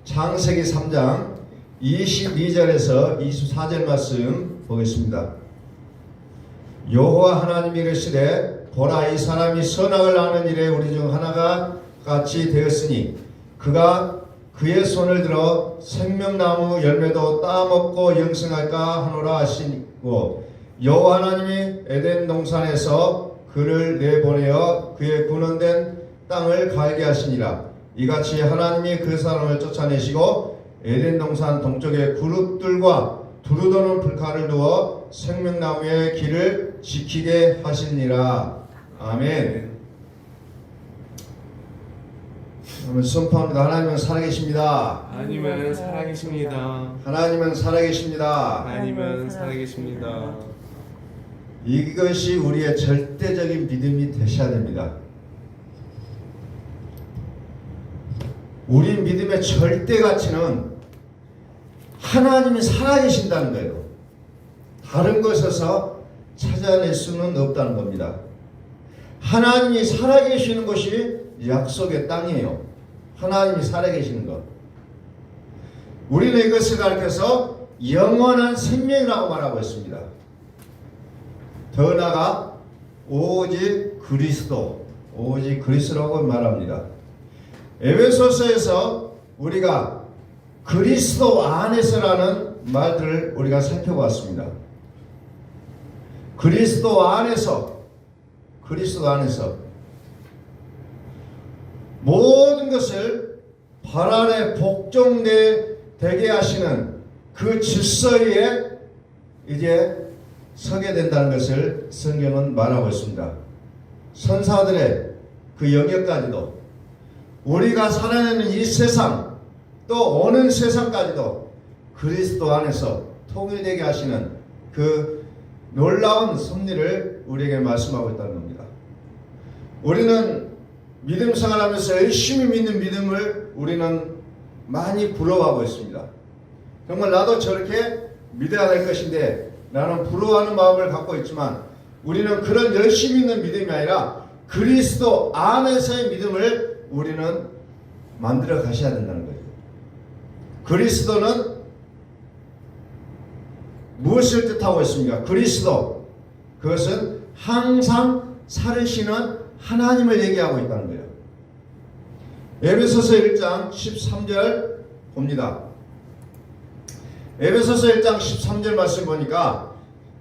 창세기 3장 22절에서 24절 말씀 보겠습니다. 여호와 하나님이 이르시되 보라, 이 사람이 선악을 아는 일에 우리 중 하나가 같이 되었으니 그가 그의 손을 들어 생명나무 열매도 따먹고 영생할까 하노라 하시고, 여호와 하나님이 에덴 동산에서 그를 내보내어 그의 군원된 땅을 갈게 하시니라. 이같이 하나님이 그 사람을 쫓아내시고 에덴 동산 동쪽에 그룹들과 두루도는 불칼을 두어 생명나무의 길을 지키게 하시니라. 아멘. 선포합니다. 하나님은 살아계십니다. 하나님은 살아계십니다. 하나님은 살아계십니다. 하나님은 살아계십니다. 이것이 우리의 절대적인 믿음이 되셔야 됩니다. 우리 믿음의 절대 가치는 하나님이 살아계신다는 거예요. 다른 것에서 찾아낼 수는 없다는 겁니다. 하나님이 살아계시는 것이 약속의 땅이에요. 하나님이 살아계시는 것. 우리는 이것을 가르쳐서 영원한 생명이라고 말하고 있습니다. 더 나아가 오직 그리스도, 오직 그리스도라고 말합니다. 에베소서에서 우리가 그리스도 안에서라는 말들을 우리가 살펴봤습니다. 그리스도 안에서 모든 것을 발 아래 복종되게 하시는 그 질서에 이제 서게 된다는 것을 성경은 말하고 있습니다. 선사들의 그 영역까지도, 우리가 살아내는 이 세상, 또 오는 세상까지도 그리스도 안에서 통일되게 하시는 그 놀라운 섭리를 우리에게 말씀하고 있다는 겁니다. 우리는 믿음 생활하면서 열심히 믿는 믿음을 우리는 많이 부러워하고 있습니다. 정말 나도 저렇게 믿어야 될 것인데 나는 부러워하는 마음을 갖고 있지만, 우리는 그런 열심히 있는 믿음이 아니라 그리스도 안에서의 믿음을 우리는 만들어 가셔야 된다는 거죠. 그리스도는 무엇을 뜻하고 있습니까? 그리스도, 그것은 항상 살으시는 하나님을 얘기하고 있다는 거예요. 에베소서 1장 13절 봅니다. 에베소서 1장 13절 말씀 보니까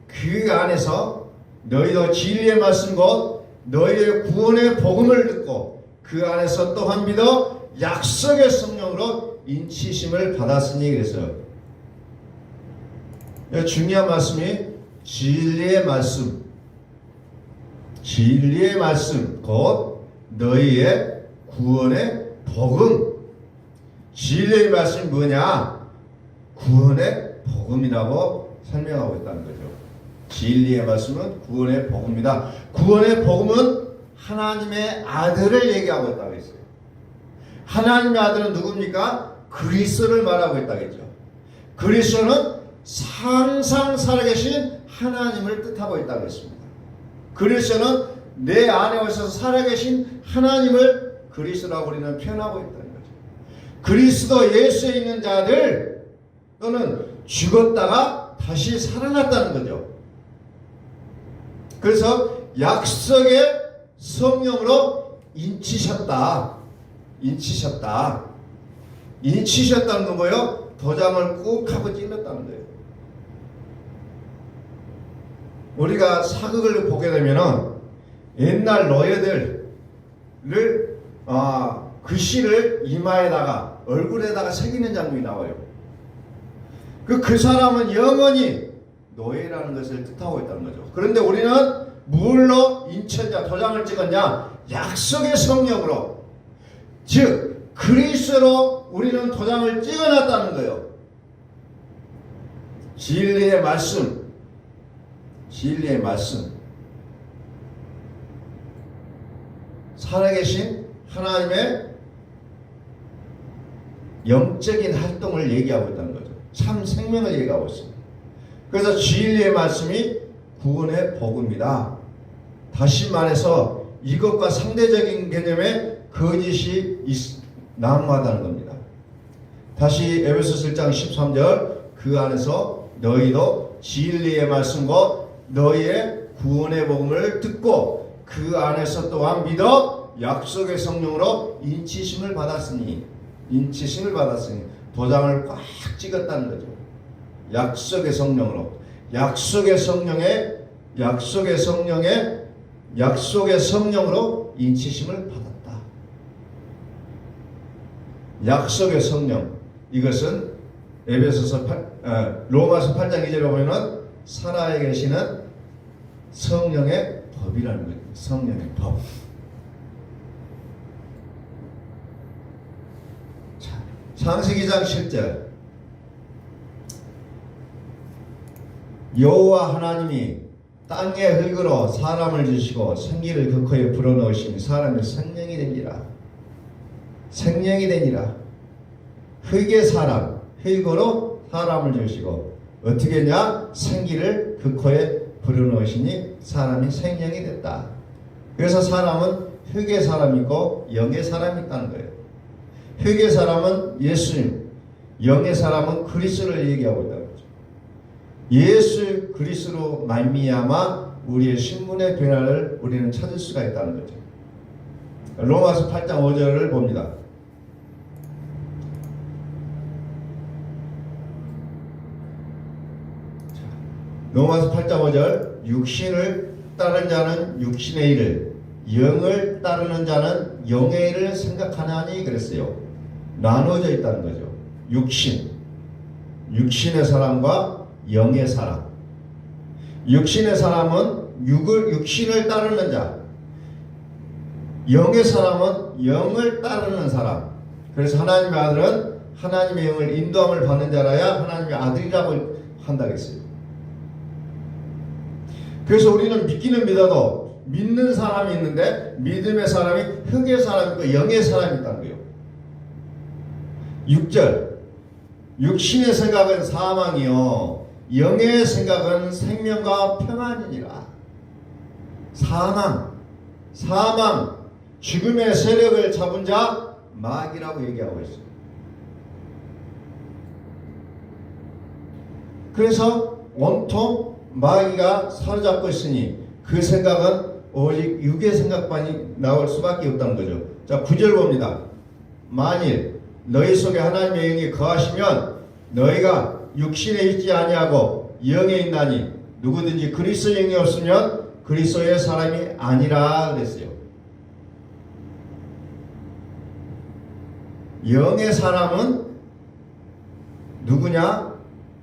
그 안에서 너희도 진리의 말씀 곧 너희의 구원의 복음을 듣고 그 안에서 또한 믿어 약속의 성령으로 인치심을 받았으니, 그래서요. 중요한 말씀이 진리의 말씀, 진리의 말씀 곧 너희의 구원의 복음. 진리의 말씀이 뭐냐? 구원의 복음이라고 설명하고 있다는 거죠. 진리의 말씀은 구원의 복음이다. 구원의 복음은 하나님의 아들을 얘기하고 있다고 했어요. 하나님의 아들은 누굽니까? 그리스도를 말하고 있다겠죠. 그리스도는 항상 살아계신 하나님을 뜻하고 있다고 했습니다. 그리스도는 내 안에 오셔서 살아계신 하나님을 그리스도라고 우리는 표현하고 있다는 거죠. 그리스도 예수에 있는 자들, 또는 죽었다가 다시 살아났다는 거죠. 그래서 약속의 성령으로 인치셨다. 인치셨다는 건 뭐예요? 도장을 꾹 하고 찔렀다는 거예요. 우리가 사극을 보게 되면은 옛날 노예들을 글씨를 이마에다가 얼굴에다가 새기는 장면이 나와요. 그 사람은 영원히 노예라는 것을 뜻하고 있다는 거죠. 그런데 우리는 뭘로 인쳤냐, 도장을 찍었냐? 약속의 성령으로, 즉 그리스도로 우리는 도장을 찍어놨다는 거예요. 진리의 말씀, 진리의 말씀, 살아계신 하나님의 영적인 활동을 얘기하고 있다는 거죠. 참 생명을 얘기하고 있습니다. 그래서 진리의 말씀이 구원의 복음이다. 다시 말해서 이것과 상대적인 개념의 거짓이 난무하다는 겁니다. 다시 에베소서 1장 13절 그 안에서 너희도 진리의 말씀과 너희의 구원의 복음을 듣고 그 안에서 또한 믿어 약속의 성령으로 인치심을 받았으니 도장을 꽉 찍었다는 거죠. 약속의 성령으로 약속의 성령으로 인치심을 받았다. 약속의 성령, 이것은 로마서 8장 2절에 보면 살아에 계시는 성령의 법이라는 거예요. 성령의 법. 자, 창세기 2장 10절 여호와 하나님이 땅의 흙으로 사람을 지으시고 생기를 그 코에 불어넣으시니 사람이 생명이 되니라. 흙의 사람, 흙으로 사람을 지으시고 어떻게 했냐? 생기를 그 코에 불어넣으시니 사람이 생명이 됐다. 그래서 사람은 흙의 사람이 있고 영의 사람이 있다는 거예요. 흙의 사람은 예수님, 영의 사람은 그리스도를 얘기하고 있다는 거죠. 예수 그리스도로 말미암아 우리의 신분의 변화를 우리는 찾을 수가 있다는 거죠. 로마서 8장 5절을 봅니다. 로마서 8장 5절 육신을 따르는 자는 육신의 일을 영을 따르는 자는 영의 일을 생각하나니 그랬어요. 나눠져 있다는 거죠. 육신의 사람과 영의 사람. 육신의 사람은 육신을 따르는 자, 영의 사람은 영을 따르는 사람. 그래서 하나님의 아들은 하나님의 영을 인도함을 받는 자라야 하나님의 아들이라고 한다고 했어요. 그래서 우리는 믿기는 믿어도 믿는 사람이 있는데 믿음의 사람이 흙의 사람이 있고 영의 사람이 있다는 거예요. 6절 육신의 생각은 사망이요 영의 생각은 생명과 평안이니라. 사망 죽음의 세력을 잡은 자 마귀라고 얘기하고 있어요. 그래서 온통 마귀가 사로잡고 있으니 그 생각은 오직 육의 생각만이 나올 수밖에 없다는 거죠. 자, 9절 봅니다. 만일 너희 속에 하나님의 영이 거하시면 너희가 육신에 있지 아니하고 영에 있나니 누구든지 그리스도 영이 없으면 그리스도의 사람이 아니라 그랬어요. 영의 사람은 누구냐?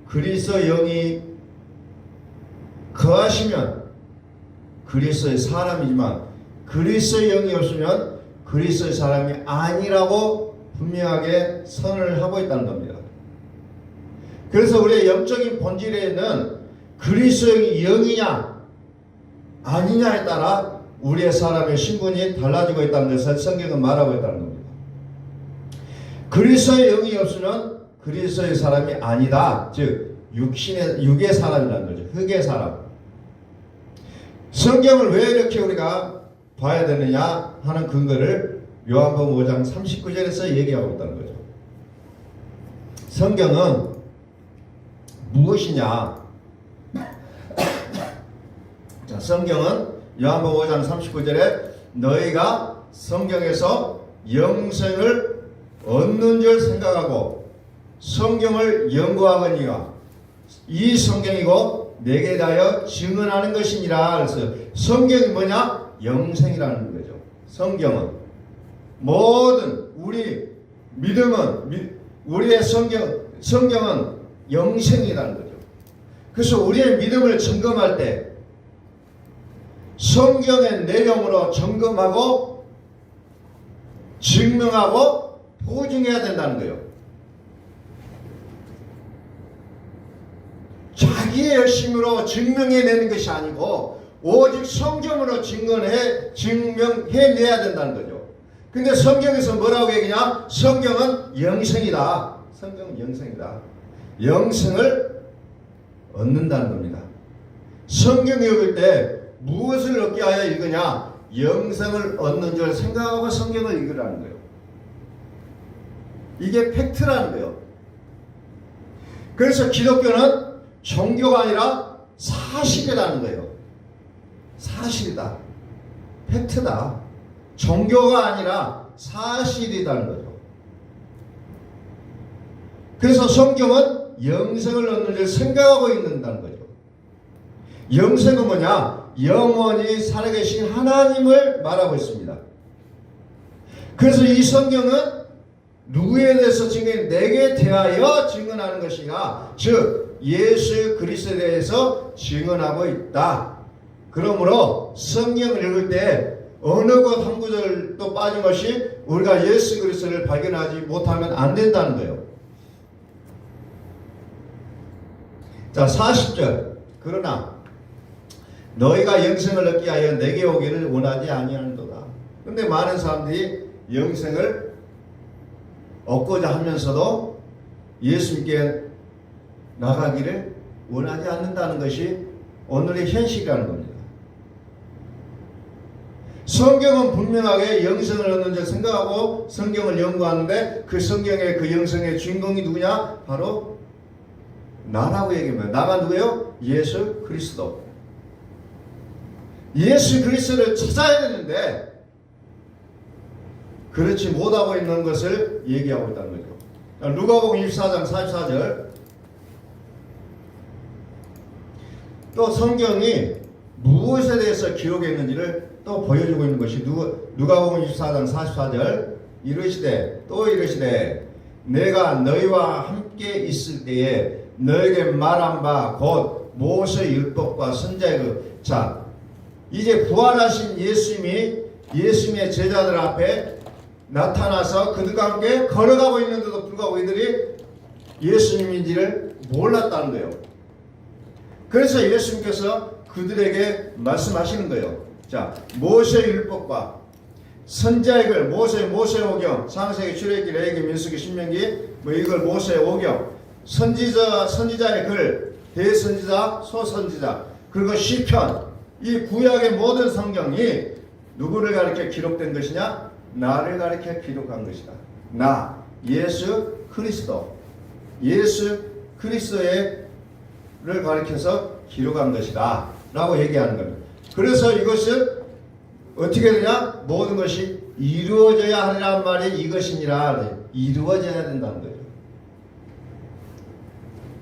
그리스도 영이 거하시면 그리스도의 사람이지만 그리스도의 영이 없으면 그리스도의 사람이 아니라고 분명하게 선언을 하고 있다는 겁니다. 그래서 우리의 영적인 본질에는 그리스도의 영이냐 아니냐에 따라 우리의 사람의 신분이 달라지고 있다는 것을 성경은 말하고 있다는 겁니다. 그리스도의 영이 없으면 그리스도의 사람이 아니다. 즉 육의 사람이라는 거죠. 흙의 사람. 성경을 왜 이렇게 우리가 봐야 되느냐 하는 근거를 요한복음 5장 39절에서 얘기하고 있다는 거죠. 성경은 무엇이냐? 자, 성경은 요한복음 5장 39절에 너희가 성경에서 영생을 얻는 줄 생각하고 성경을 연구하거니와 이 성경이고 내게 대하여 증언하는 것이니라. 그래서 성경이 뭐냐? 영생이라는 거죠. 성경은 모든 우리 믿음은 우리의 성경은 영생이라는 거죠. 그래서 우리의 믿음을 점검할 때 성경의 내용으로 점검하고 증명하고 보증해야 된다는 거예요. 자기의 열심으로 증명해내는 것이 아니고 오직 성경으로 증명해내야 된다는 거죠. 근데 성경에서 뭐라고 얘기냐? 성경은 영생이다. 성경은 영생이다. 영생을 얻는다는 겁니다. 성경 읽을 때 무엇을 얻게 하여 읽으냐? 영생을 얻는 줄 생각하고 성경을 읽으라는 거예요. 이게 팩트라는 거예요. 그래서 기독교는 종교가 아니라 사실이라는 거예요. 사실이다. 팩트다. 종교가 아니라 사실이라는 거죠. 그래서 성경은 영생을 얻는 줄 생각하고 있는다는 거죠. 영생은 뭐냐? 영원히 살아계신 하나님을 말하고 있습니다. 그래서 이 성경은 누구에 대해서 증언해? 내게 대하여 증언하는 것이나 즉 예수 그리스도에 대해서 증언하고 있다. 그러므로 성경을 읽을 때 어느 것 한 구절도 빠짐없이 우리가 예수 그리스도를 발견하지 못하면 안 된다는 거예요. 자, 40절. 그러나 너희가 영생을 얻기 위하여 내게 오기를 원하지 아니하는도다. 근데 많은 사람들이 영생을 얻고자 하면서도 예수님께 나가기를 원하지 않는다는 것이 오늘의 현실이라는 겁니다. 성경은 분명하게 영생을 얻는 줄 생각하고 성경을 연구하는데 그 성경의 그 영생의 주인공이 누구냐? 바로 나라고 얘기합니다. 나가 누구예요? 예수 그리스도. 예수 그리스도를 찾아야 되는데 그렇지 못하고 있는 것을 얘기하고 있다는 거죠. 누가복음 24장 44절. 또 성경이 무엇에 대해서 기록했는지를 또 보여주고 있는 것이 누가복음 24장 44절. 이르시되 또 이르시되 내가 너희와 함께 있을 때에 너에게 말한 바 곧 모세 율법과 선지자의 자 이제 부활하신 예수님이 예수님의 제자들 앞에 나타나서 그들과 함께 걸어가고 있는데도 불구하고 이들이 예수님인지를 몰랐다는 거예요. 그래서 예수님께서 그들에게 말씀하시는 거예요. 자, 모세 율법과 선지자의 글, 모세 오경, 창세기, 출애굽기, 레위기, 민수기, 신명기, 뭐 이걸 모세 오경, 선지자의 글, 대선지자, 소선지자, 그리고 시편, 이 구약의 모든 성경이 누구를 가리켜 기록된 것이냐? 나를 가리켜 기록한 것이다. 나, 예수 그리스도, 예수 그리스도를 가리켜서 기록한 것이다 라고 얘기하는 겁니다. 그래서 이것을 어떻게 되냐? 모든 것이 이루어져야 하리란 말이 이것이니라. 이루어져야 된다는 거예요.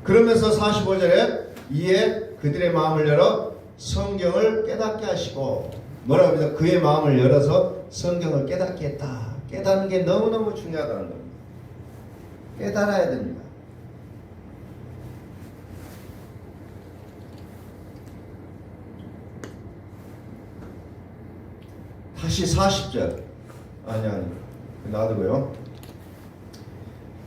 그러면서 45절에 이에 그들의 마음을 열어 성경을 깨닫게 하시고 뭐라고 합니다. 그의 마음을 열어서 성경을 깨닫게 했다. 깨닫는 게 너무너무 중요하다는 겁니다. 깨달아야 됩니다. 다시 40절. 아니 놔두고요.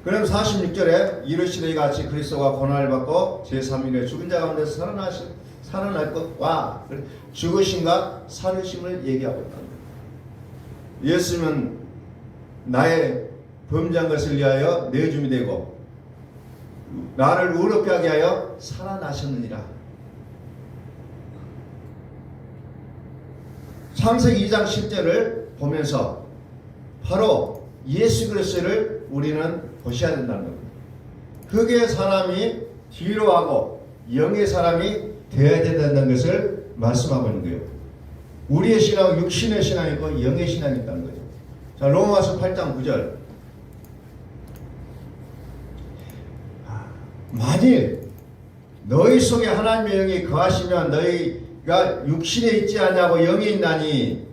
그럼 46절에 이르시되 이같이 그리스도가 고난을 받고 제3일에 죽은 자 가운데서 살아날 것과 죽으심과 살으심을 얘기하고 있다. 예수님은 나의 범죄한 것을 위하여 내줌이 되고 나를 의롭게 하게 하여 살아나셨느니라. 창세기 2장 10절을 보면서 바로 예수 그리스도를 우리는 보셔야 된다는 겁니다. 흙의 사람이 뒤로 하고 영의 사람이 되어야 된다는 것을 말씀하고 있는 거예요. 우리의 신앙은 육신의 신앙이 있고 영의 신앙이 있다는 거죠. 자, 로마서 8장 9절. 만일 너희 속에 하나님의 영이 거하시면 너희가 육신에 있지 않냐고 영에 있나니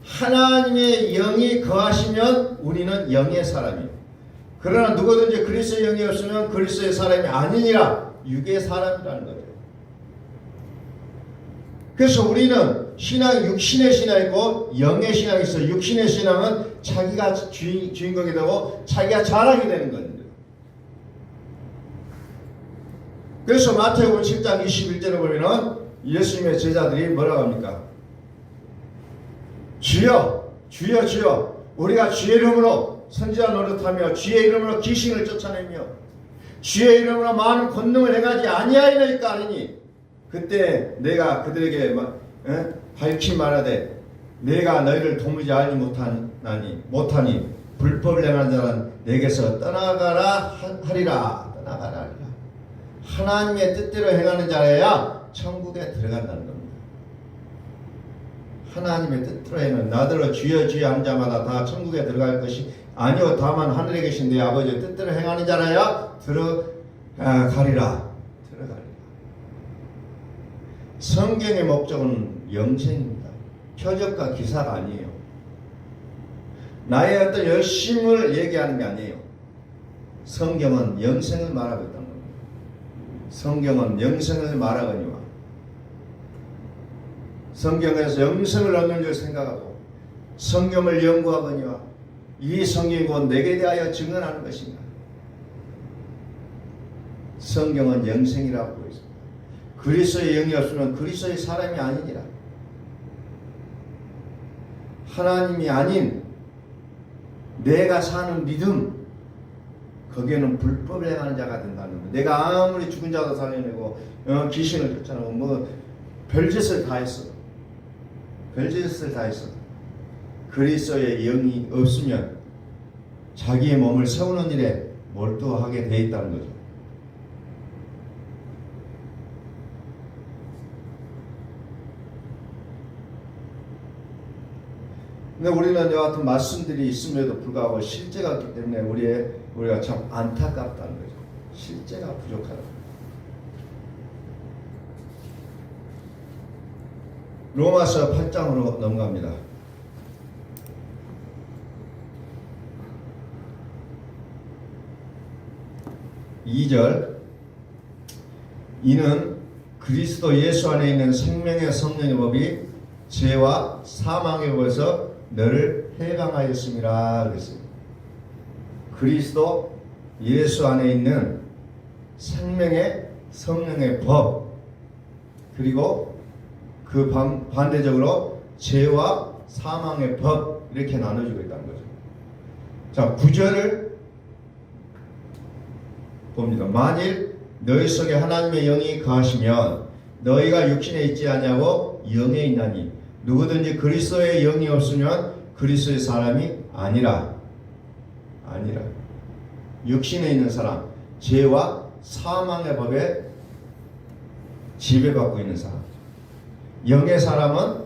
하나님의 영이 거하시면 우리는 영의 사람이에요. 그러나 누구든지 그리스도의 영이 없으면 그리스도의 사람이 아니니라. 육의 사람이라는 거죠. 그래서 우리는 신앙이 육신의 신앙이 있고 영의 신앙이 있어요. 육신의 신앙은 자기가 주인공이 되고 자기가 자랑이 되는 겁니다. 그래서 마태복음 7장 21절에 보면은 예수님의 제자들이 뭐라고 합니까? 주여 주여 주여 우리가 주의 이름으로 선지자 노릇하며 주의 이름으로 귀신을 쫓아내며 주의 이름으로 많은 권능을 행하지 아니하리까 하리니 그때 내가 그들에게 밝히 말하되 내가 너희를 도무지 알지 못하니 불법을 행하는 자는 내게서 떠나가라 하리라. 떠나가라 하리라. 하나님의 뜻대로 행하는 자라야 천국에 들어간다는 겁니다. 하나님의 뜻대로 행하는 나더러 주여 주여 하는 자마다 다 천국에 들어갈 것이 아니요 다만 하늘에 계신 내 아버지의 뜻대로 행하는 자라야 들어가리라. 성경의 목적은 영생입니다. 표적과 기사가 아니에요. 나의 어떤 열심을 얘기하는 게 아니에요. 성경은 영생을 말하고 있다는 겁니다. 성경은 영생을 말하거니와 성경에서 영생을 얻는 줄 생각하고 성경을 연구하거니와 이 성경이 곧 내게 대하여 증언하는 것인가. 성경은 영생이라고 보고 있습니다. 그리스도의 영이 없으면 그리스도의 사람이 아니니라. 하나님이 아닌 내가 사는 믿음, 거기에는 불법을 행하는 자가 된다는 거예요. 내가 아무리 죽은 자도 살려내고 귀신을 쫓아내고 뭐 별짓을 다 했어. 별짓을 다 했어. 그리스도의 영이 없으면 자기의 몸을 세우는 일에 몰두하게 돼 있다는 거죠. 근데 우리는 이와 같은 말씀들이 있음에도 불구하고 실제가 없기 때문에 우리가 참 안타깝다는 거죠. 실제가 부족하다. 로마서 8장으로 넘어갑니다. (2절) 이는 그리스도 예수 안에 있는 생명의 성령의 법이 죄와 사망의 법에서 너를 해방하였음이라 그랬습니다. 그리스도 예수 안에 있는 생명의 성령의 법, 그리고 그 반대적으로 죄와 사망의 법, 이렇게 나눠주고 있다는 거죠. 자, 9절을 봅니다. 만일 너희 속에 하나님의 영이 거하시면 너희가 육신에 있지 아니하고 영에 있나니 누구든지 그리스도의 영이 없으면 그리스도의 사람이 아니라. 육신에 있는 사람, 죄와 사망의 법에 지배받고 있는 사람. 영의 사람은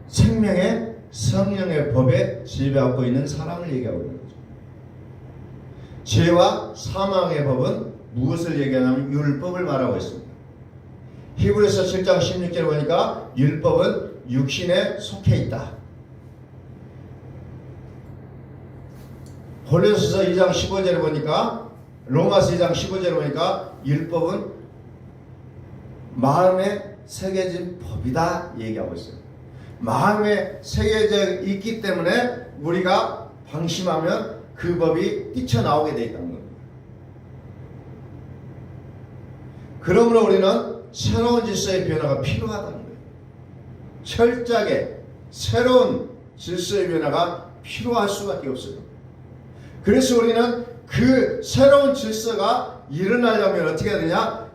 생명의 성령의 법에 지배받고 있는 사람을 얘기하고 있는 거죠. 죄와 사망의 법은 무엇을 얘기하냐면 율법을 말하고 있습니다. 히브리서 7장 16절에 보니까 율법은 육신에 속해 있다. 고린도서 2장 15절에 보니까, 로마서 2장 15절에 보니까 율법은 마음에 새겨진 법이다 얘기하고 있어요. 마음에 새겨져 있기 때문에 우리가 방심하면 그 법이 뛰쳐나오게 되어 있다는 겁니다. 그러므로 우리는 새로운 질서의 변화가 필요하다는 거예요. 철저하게 새로운 질서의 변화가 필요할 수밖에 없어요. 그래서 우리는 그 새로운 질서가 일어나려면 어떻게 해야 되냐?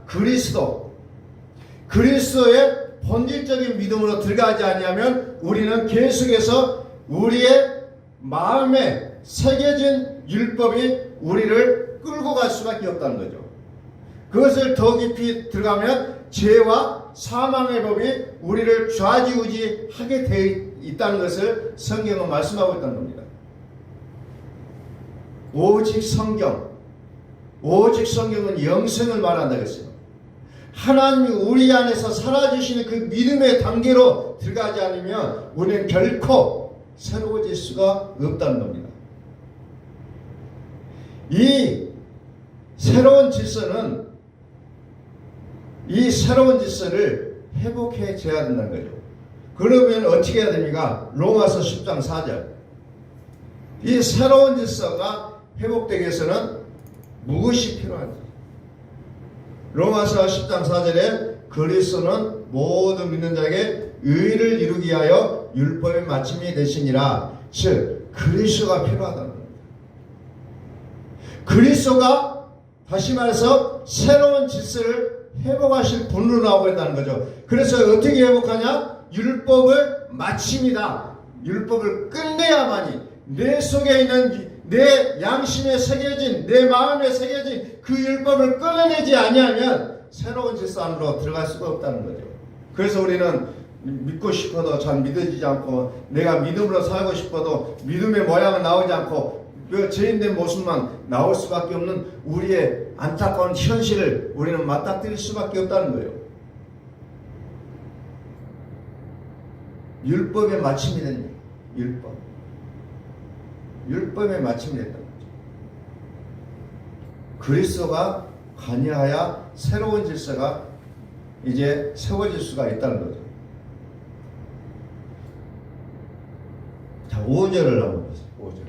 그리스도의 본질적인 믿음으로 들어가지 않으면 우리는 계속해서 우리의 마음에 새겨진 율법이 우리를 끌고 갈 수밖에 없다는 거죠. 그것을 더 깊이 들어가면 죄와 사망의 법이 우리를 좌지우지하게 되어 있다는 것을 성경은 말씀하고 있다는 겁니다. 오직 성경은 영생을 말한다고 했어요. 하나님이 우리 안에서 살아주시는 그 믿음의 단계로 들어가지 않으면 우리는 결코 새로워질 수가 없다는 겁니다. 이 새로운 질서를 회복해 줘야 된다는 거죠. 그러면 어떻게 해야 됩니까? 로마서 10장 4절. 이 새로운 질서가 회복되기 위해서는 무엇이 필요한지. 로마서 10장 4절에 그리스도는 모든 믿는 자에게 의를 이루기 위하여 율법의 마침이 되시니라. 즉 그리스도가 필요하다는 겁니다. 그리스도가 다시 말해서 새로운 질서를 회복하실 분으로 나오고 있다는 거죠. 그래서 어떻게 회복하냐? 율법을 마침이다. 율법을 끝내야만이 내 속에 있는 내 양심에 새겨진, 내 마음에 새겨진 그 율법을 끊어내지 아니하면 새로운 질서 안으로 들어갈 수가 없다는 거죠. 그래서 우리는 믿고 싶어도 잘 믿어지지 않고, 내가 믿음으로 살고 싶어도 믿음의 모양은 나오지 않고 그 죄인된 모습만 나올 수밖에 없는 우리의 안타까운 현실을 우리는 맞닥뜨릴 수밖에 없다는 거예요. 율법의 마침이 됐네. 율법의 마침이 됐다는 거죠. 그리스도가 관여하여 새로운 질서가 이제 세워질 수가 있다는 거죠. 자, 5절을 한번 보세요. 5절.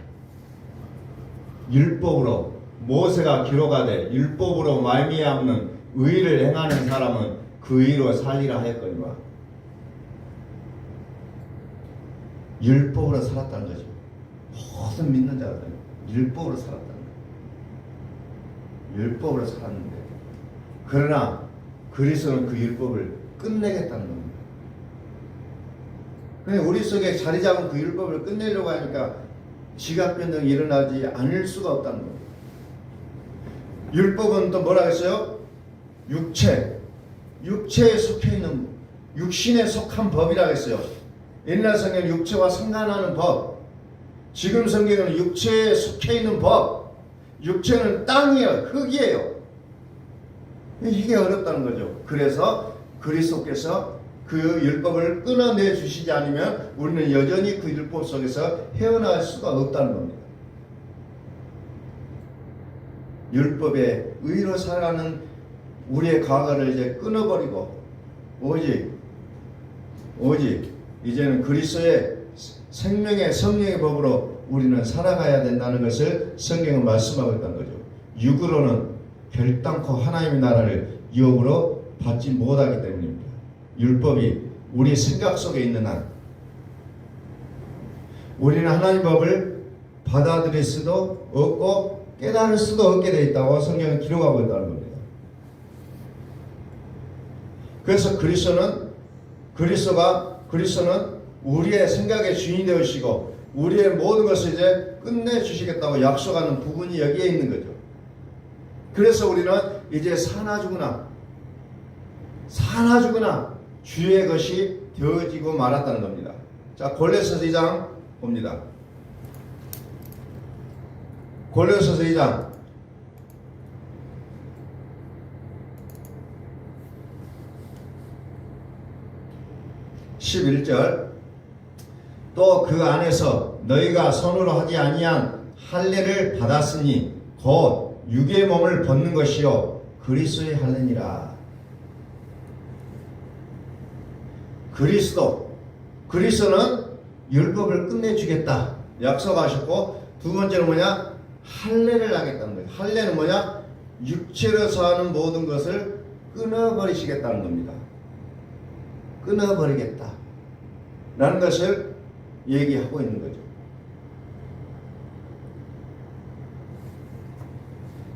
율법으로 모세가 기록하되 율법으로 말미암는 의를 행하는 사람은 그 의로 살리라 하였거니와. 율법으로 살았다는 거죠. 모든 믿는 자들은 율법으로 살았다는 거예요. 율법으로 살았는데, 그러나 그리스도는 그 율법을 끝내겠다는 겁니다. 근데 우리 속에 자리 잡은 그 율법을 끝내려고 하니까 지각 변동이 일어나지 않을 수가 없다는 겁니다. 율법은 또 뭐라 했어요? 육체에 속해 있는, 육신에 속한 법이라고 했어요. 옛날 성경은 육체와 상관하는 법, 지금 성경은 육체에 속해 있는 법. 육체는 땅이에요, 흙이에요. 이게 어렵다는 거죠. 그래서 그리스도께서 그 율법을 끊어내 주시지 않으면 우리는 여전히 그 율법 속에서 헤어나올 수가 없다는 겁니다. 율법의 의로 살아가는 우리의 과거를 이제 끊어버리고 오직 이제는 그리스도의 생명의 성령의 법으로 우리는 살아가야 된다는 것을 성경은 말씀하고 있다는 거죠. 육으로는 결단코 하나님의 나라를 유업으로 받지 못하기 때문입니다. 율법이 우리 생각 속에 있는 한 우리는 하나님의 법을 받아들일 수도 없고 깨달을 수도 없게 되어 있다고 성경은 기록하고 있다는 겁니다. 그래서 그리스도는 우리의 생각의 주인이 되시고 우리의 모든 것을 이제 끝내주시겠다고 약속하는 부분이 여기에 있는 거죠. 그래서 우리는 이제 사나 죽으나 주의 것이 되어지고 말았다는 겁니다. 자, 골로새서 2장 봅니다. 골로새서 2장 11절. 또 그 안에서 너희가 손으로 하지 아니한 할례를 받았으니 곧 육의 몸을 벗는 것이요 그리스도의 할례니라. 그리스도는 율법을 끝내주겠다 약속하셨고, 두 번째는 뭐냐? 할례를 하겠다는 거예요. 할례는 뭐냐? 육체로서 하는 모든 것을 끊어버리시겠다는 겁니다. 끊어버리겠다 라는 것을 얘기하고 있는 거죠.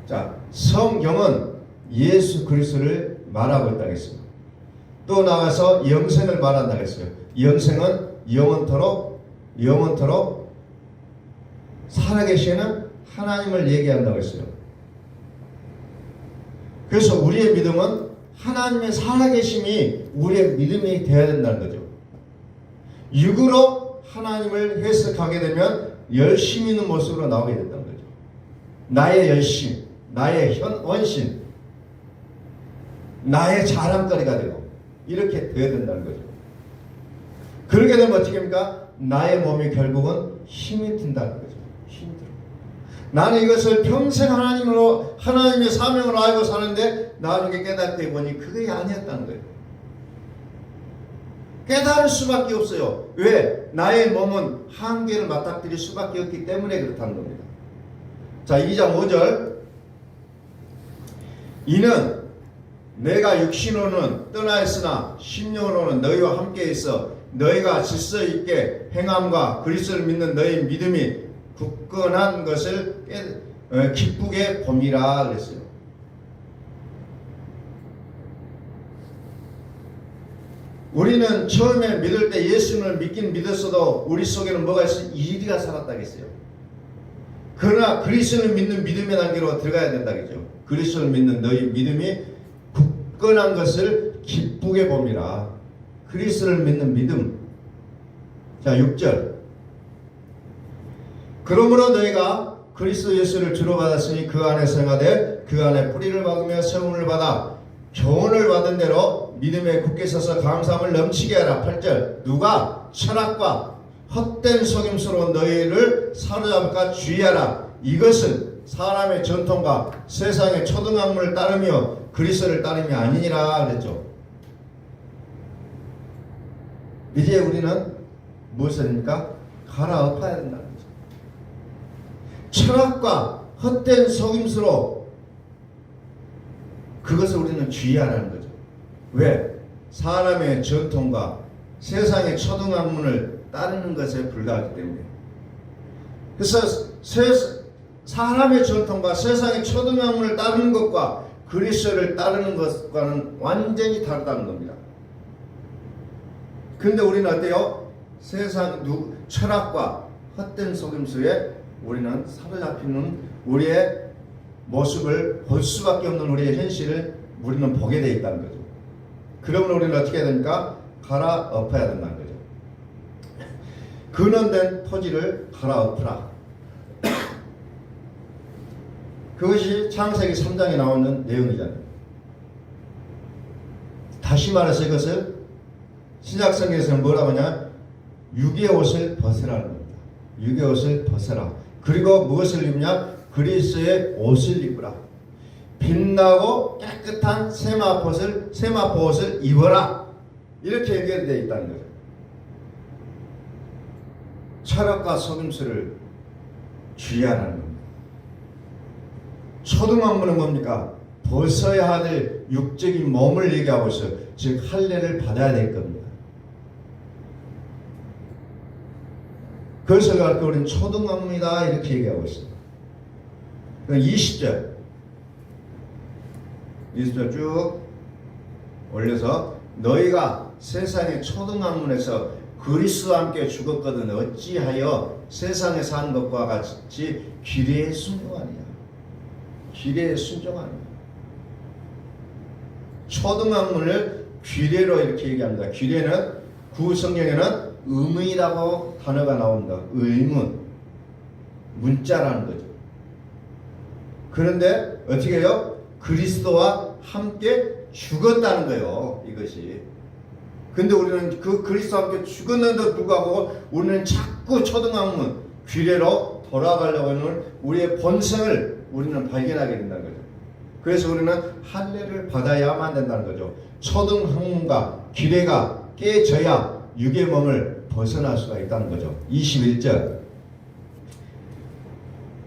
자, 성경은 예수 그리스도를 말하고 있다고 했습니다. 또 나가서 영생을 말한다고 했어요. 영생은 영원토록 살아계시는 하나님을 얘기한다고 했어요. 그래서 우리의 믿음은 하나님의 살아계심이 우리의 믿음이 되어야 된다는 거죠. 육으로 하나님을 해석하게 되면 열심 있는 모습으로 나오게 된다는 거죠. 나의 열심, 나의 원심, 나의 자랑거리가 되고 이렇게 되어야 된다는 거죠. 그렇게 되면 어떻게 합니까? 나의 몸이 결국은 힘이 든다는 거죠. 힘들어. 나는 이것을 평생 하나님의 사명으로 알고 사는데 나중에 깨닫게 보니 그게 아니었다는 거예요. 깨달을 수밖에 없어요. 왜? 나의 몸은 한계를 맞닥뜨릴 수밖에 없기 때문에 그렇다는 겁니다. 자, 2장 5절. 이는 내가 육신으로는 떠나 있으나 심령으로는 너희와 함께 있어 너희가 질서 있게 행함과 그리스도를 믿는 너희 믿음이 굳건한 것을 기쁘게 봄이라 그랬어요. 우리는 처음에 믿을 때 예수님을 믿긴 믿었어도 우리 속에는 뭐가 있어요? 이리가 살았다고 했어요. 그러나 그리스도를 믿는 믿음의 단계로 들어가야 된다겠죠. 그리스도를 믿는 너희 믿음이 굳건한 것을 기쁘게 봅니다. 그리스도를 믿는 믿음. 자, 6절. 그러므로 너희가 그리스도 예수를 주로 받았으니 그 안에 생하되 그 안에 뿌리를 박으며 세움을 받아 교훈을 받은 대로 믿음에 굳게 서서 감사함을 넘치게 하라. 8절. 누가 철학과 헛된 속임수로 너희를 사로잡을까 주의하라. 이것은 사람의 전통과 세상의 초등학문을 따르며 그리스도를 따름이 아니니라 그랬죠. 이제 우리는 무엇을 합니까? 갈아엎어야 된다는 거죠. 철학과 헛된 속임수로 그것을 우리는 주의하라는 거죠. 왜? 사람의 전통과 세상의 초등학문을 따르는 것에 불과하기 때문에. 그래서 사람의 전통과 세상의 초등학문을 따르는 것과 그리스도를 따르는 것과는 완전히 다르다는 겁니다. 그런데 우리는 어때요? 철학과 헛된 속임수에 우리는 사로잡히는 우리의 모습을 볼 수밖에 없는 우리의 현실을 우리는 보게 되어 있다는 거죠. 그러면 우리는 어떻게 해야 됩니까? 갈아엎어야 된다는 거죠. 근원된 토지를 갈아엎으라. 그것이 창세기 3장에 나오는 내용이잖아요. 다시 말해서 이것을 신약성경에서는 뭐라고 하냐? 육의 옷을 벗으라는 겁니다. 육의 옷을 벗어라. 그리고 무엇을 입냐? 그리스도의 옷을 입으라. 빛나고 깨끗한 세마포 옷을 입어라. 이렇게 연결되어 있다는 거죠. 철학과 속임수를 주의하라는 겁니다. 초등학문은 뭡니까? 벗어야 될 육적인 몸을 얘기하고 있어요. 즉 할례를 받아야 될 겁니다. 그것을 갖고 우리는 초등학문이다 이렇게 얘기하고 있습니다. 20절 쭉 올려서 너희가 세상의 초등학문에서 그리스도와 함께 죽었거든 어찌하여 세상에 사는 것과 같이 규례에 순종하느냐. 규례에 순종하느냐. 초등학문을 규례로 이렇게 얘기합니다. 규례는 구성경에는 의문이라고 단어가 나옵니다. 의문, 문자라는 거죠. 그런데 어떻게 해요? 그리스도와 함께 죽었다는 거예요. 이것이. 근데 우리는 그 그리스도와 함께 죽었는데도 불구하고 우리는 자꾸 초등학문, 규례로 돌아가려고 하는 우리의 본성을 우리는 발견하게 된다는 거죠. 그래서 우리는 할례를 받아야만 된다는 거죠. 초등학문과 규례가 깨져야 육의 몸을 벗어날 수가 있다는 거죠. 21절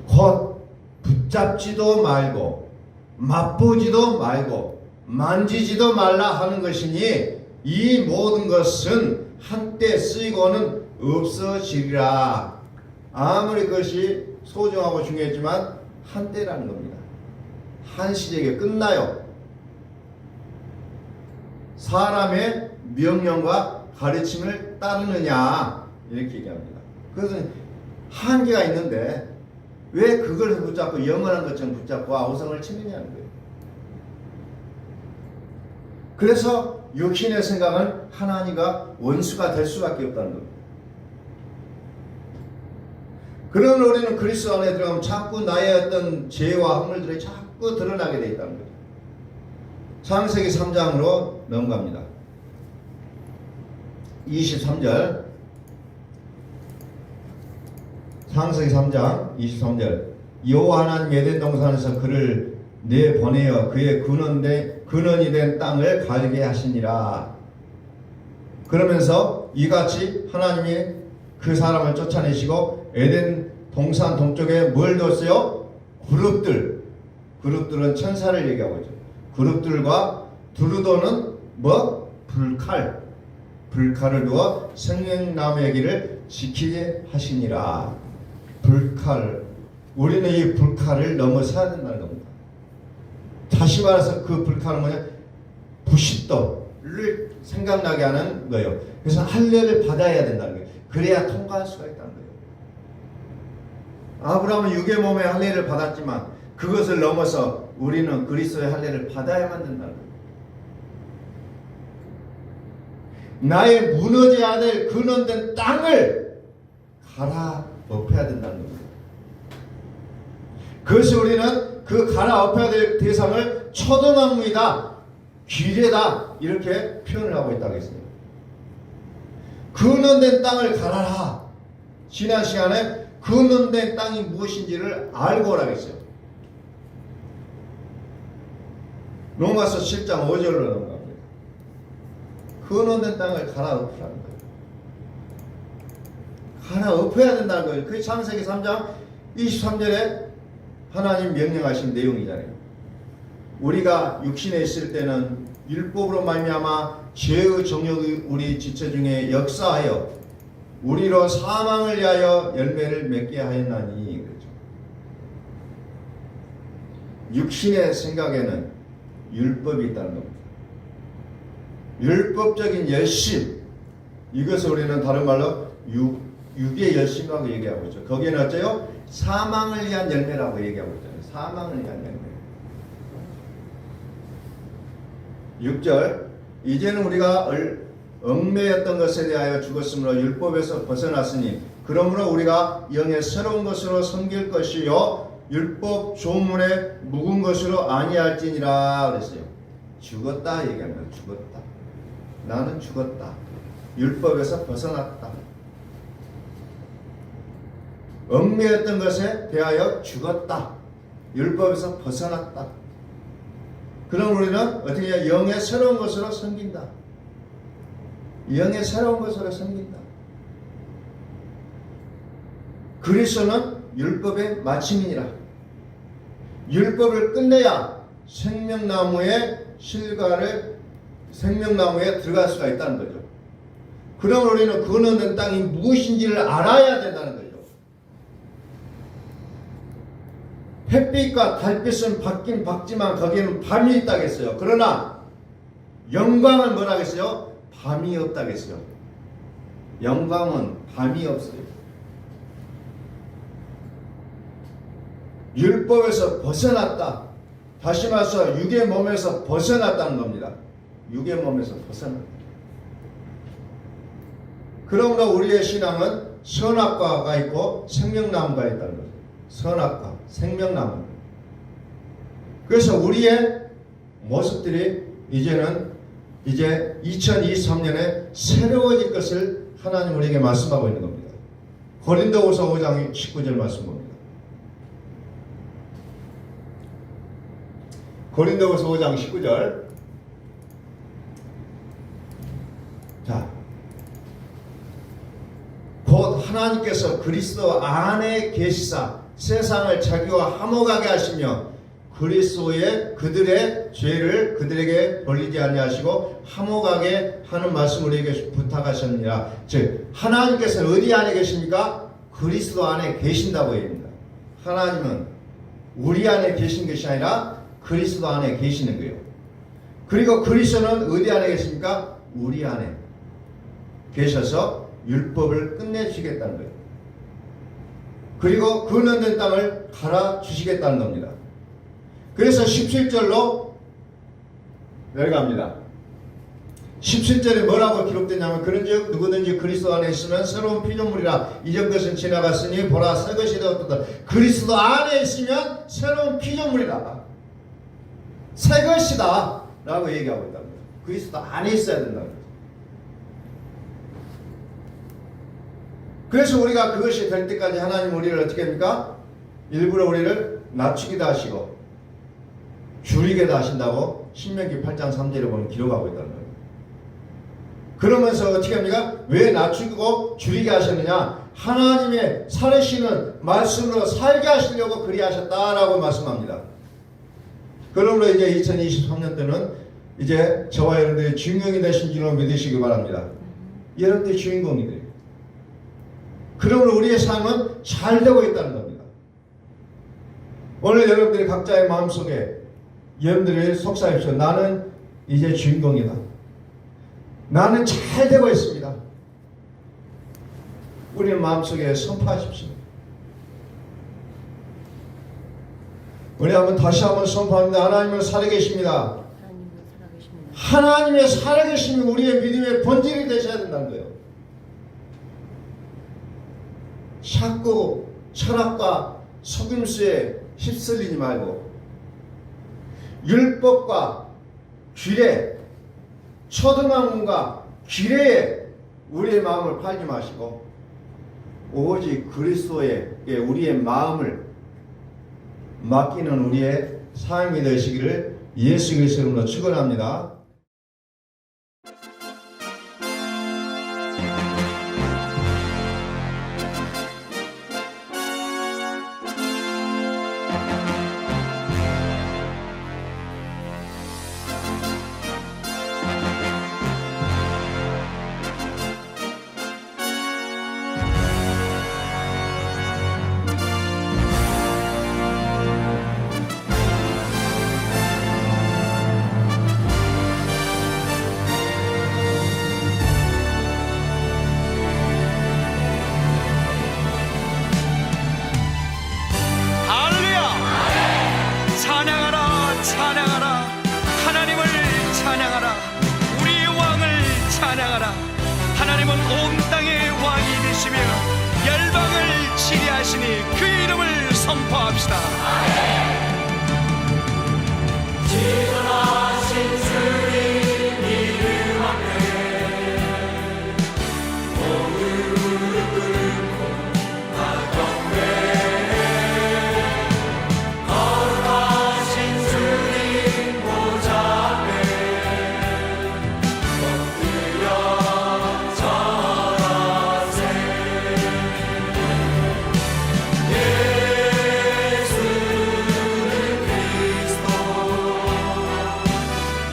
곧 붙잡지도 말고 맛보지도 말고 만지지도 말라 하는 것이니 이 모든 것은 한때 쓰이고는 없어지리라. 아무리 그것이 소중하고 중요했지만 한때라는 겁니다. 한시적에 끝나요. 사람의 명령과 가르침을 따르느냐 이렇게 얘기합니다. 그것은 한계가 있는데 왜 그걸 붙잡고 영원한 것처럼 붙잡고 아우성을 치느냐는 거예요. 그래서 육신의 생각은 하나님과 원수가 될 수밖에 없다는 겁니다. 그런 우리는 그리스도 안에 들어가면 자꾸 나의 어떤 죄와 허물들이 자꾸 드러나게 되어 있다는 거죠. 창세기 3장으로 넘어갑니다. 23절 창세기 3장 23절 여호와 하나님 에덴 동산에서 그를 내보내어 그의 근원이 된 땅을 갈게 하시니라. 그러면서 이같이 하나님이 그 사람을 쫓아내시고 에덴 동산 동쪽에 뭘 뒀어요? 그룹들은 천사를 얘기하고 있죠. 그룹들과 두루도는 뭐? 불칼을 두어 생명나무의 길을 지키게 하시니라. 불칼. 우리는 이 불칼을 넘어서야 된다는 겁니다. 다시 말해서 그 불칼은 뭐냐? 부싯돌을 생각나게 하는 거예요. 그래서 할례를 받아야 된다는 거예요. 그래야 통과할 수가 있다는 거예요. 아브라함은 육의 몸의 할례를 받았지만 그것을 넘어서 우리는 그리스도의 할례를 받아야만 된다는 거예요. 나의 무너져야 될 근원된 땅을 갈아엎어야 된다는 겁니다. 그것이 우리는 그 갈아엎어야 될 대상을 초등학문이다, 기례다 이렇게 표현을 하고 있다고 했습니다. 근원된 땅을 갈아라. 지난 시간에 근원된 땅이 무엇인지를 알고 오라고 했어요. 로마서 7장 5절로 넘어갑니다. 근원된 땅을 갈아엎으라는 거예요. 갈아엎어야 된다는 거예요. 그게 창세기 3장 23절에 하나님 명령하신 내용이잖아요. 우리가 육신에 있을 때는 율법으로 말미암아 죄의 정욕이 우리 지체 중에 역사하여 우리로 사망을 위하여 열매를 맺게 하였나니 그렇죠. 육신의 생각에는 율법이 있다는 겁니다. 율법적인 열심, 이것을 우리는 다른 말로 육의 열심이라고 얘기하고 있죠. 거기에는 어째요? 사망을 위한 열매라고 얘기하고 있잖아요. 사망을 위한 열매. 6절, 이제는 우리가 얽매였던 것에 대하여 죽었으므로 율법에서 벗어났으니 그러므로 우리가 영의 새로운 것으로 섬길 것이요 율법 조문에 묵은 것으로 아니할지니라 그랬어요. 죽었다 얘기합니다. 죽었다. 나는 죽었다. 율법에서 벗어났다. 얽매였던 것에 대하여 죽었다. 율법에서 벗어났다. 그럼 우리는 어떻게 해야 영의 새로운 것으로 섬긴다. 영의 새로운 것으로 섬긴다. 그리스도는 율법의 마침이니라. 율법을 끝내야 생명나무의 실과를 생명나무에 들어갈 수가 있다는 거죠. 그럼 우리는 근원된 땅이 무엇인지를 알아야 된다는 거죠. 햇빛과 달빛은 받긴 받지만 거기에는 밤이 있다겠어요. 그러나 영광은 뭐라겠어요? 밤이 없다겠어요. 영광은 밤이 없어요. 율법에서 벗어났다. 다시 말해서 육의 몸에서 벗어났다는 겁니다. 육의 몸에서 벗어났다. 그러므로 우리의 신앙은 선악과가 있고 생명나무가 있다는 거죠. 선악과, 생명나무. 그래서 우리의 모습들이 이제 2023년에 새로워질 것을 하나님 우리에게 말씀하고 있는 겁니다. 고린도후서 5장 19절 말씀 봅니다. 고린도후서 5장 19절. 자, 곧 하나님께서 그리스도 안에 계시사 세상을 자기와 화목하게 하시며 그리스도의 그들의 죄를 그들에게 벌리지 아니하시고 화목하게 하는 말씀을 우리에게 부탁하셨느니라. 즉 하나님께서 어디 안에 계십니까? 그리스도 안에 계신다고 얘기합니다. 하나님은 우리 안에 계신 것이 아니라 그리스도 안에 계시는 거예요. 그리고 그리스도는 어디 안에 계십니까? 우리 안에 계셔서 율법을 끝내주시겠다는 거예요. 그리고 근원된 땅을 갈아주시겠다는 겁니다. 그래서 17절로 내려갑니다. 17절에 뭐라고 기록되냐면 그런즉 누구든지 그리스도 안에 있으면 새로운 피조물이라 이전 것은 지나갔으니 보라 새 것이 되었다. 그리스도 안에 있으면 새로운 피조물이다. 새 것이다 라고 얘기하고 있다는 거예요. 그리스도 안에 있어야 된다는 거예요. 그래서 우리가 그것이 될 때까지 하나님 우리를 어떻게 합니까? 일부러 우리를 낮추기도 하시고 줄이게도 하신다고 신명기 8장 3절에 보면 기록하고 있다는 거예요. 그러면서 어떻게 합니까? 왜 낮추고 줄이게 하셨느냐? 하나님의 살으시는 말씀으로 살게 하시려고 그리 하셨다라고 말씀합니다. 그러므로 이제 2023년 때는 이제 저와 여러분들이 주인공이 되신 줄로 믿으시기 바랍니다. 여러분들이 주인공이 돼요. 그러므로 우리의 삶은 잘 되고 있다는 겁니다. 오늘 여러분들이 각자의 마음속에 여러분들이 속삭이십시오. 나는 이제 주인공이다. 나는 잘 되고 있습니다. 우리 마음속에 선포하십시오. 우리 다시 한번 선포합니다. 하나님은 살아계십니다. 하나님은 살아계십니다. 하나님의 살아계심이 우리의 믿음의 본질이 되셔야 된다는 거예요. 자꾸 철학과 속임수에 휩쓸리지 말고 율법과 규례, 초등학문과 규례에 우리의 마음을 팔지 마시고 오직 그리스도에게 우리의 마음을 맡기는 우리의 삶이 되시기를 예수 그리스도의 이름으로 축원합니다. 할렐루야! 찬양하라, 찬양하라, 하나님을 찬양하라, 우리의 왕을 찬양하라. 하나님은 온 땅의 왕이 되시며 열방을 치리하시니 그의 이름을 선포합시다. 지존하신 주님 이름 앞에 무릎 꿇고 다 경배해. 거룩하신 주님 보좌 앞에 엎드려 절하세. 예수는 그리스도,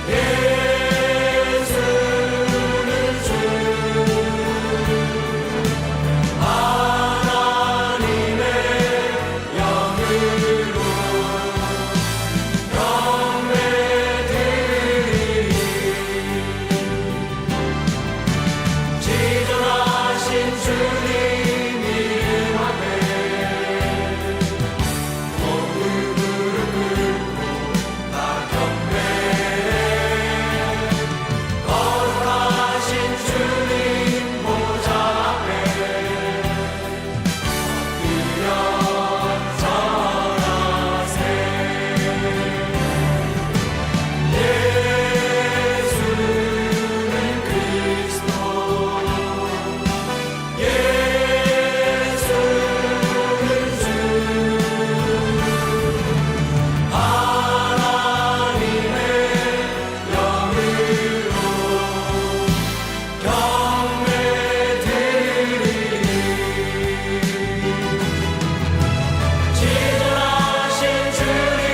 예수는 주, 하나님의 영으로 경배드리리. 지존하신 주님 이름 앞에 무릎 꿇고 다 경배해. 거룩하신 주님 보좌 앞에 엎드려 절하세. 예수는 그리스도, 예수는 주, 하나님의 영으로 경배드리리. 지존하신 주님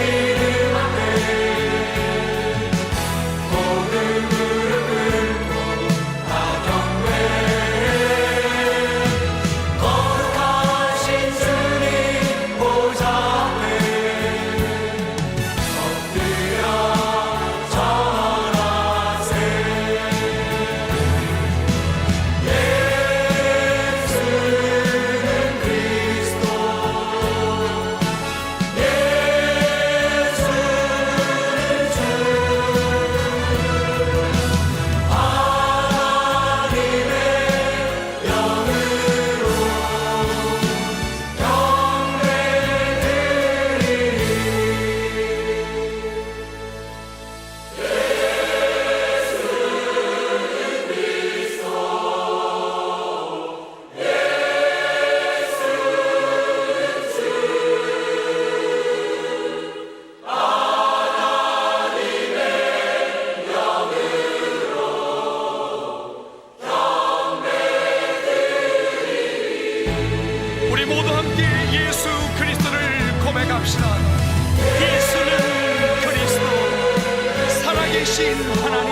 이름 앞에 모든 무릎 꿇고 다 경배해. 거룩하신 주님 보좌 앞에 엎드려 절하세. 예수는 그리스도, 예수는 주, 하나님의 영으로 경배드리리. 우리 모두 함께 예수 그리스도를 고백합시다. 예수는 그리스도, 살아계신 하나님.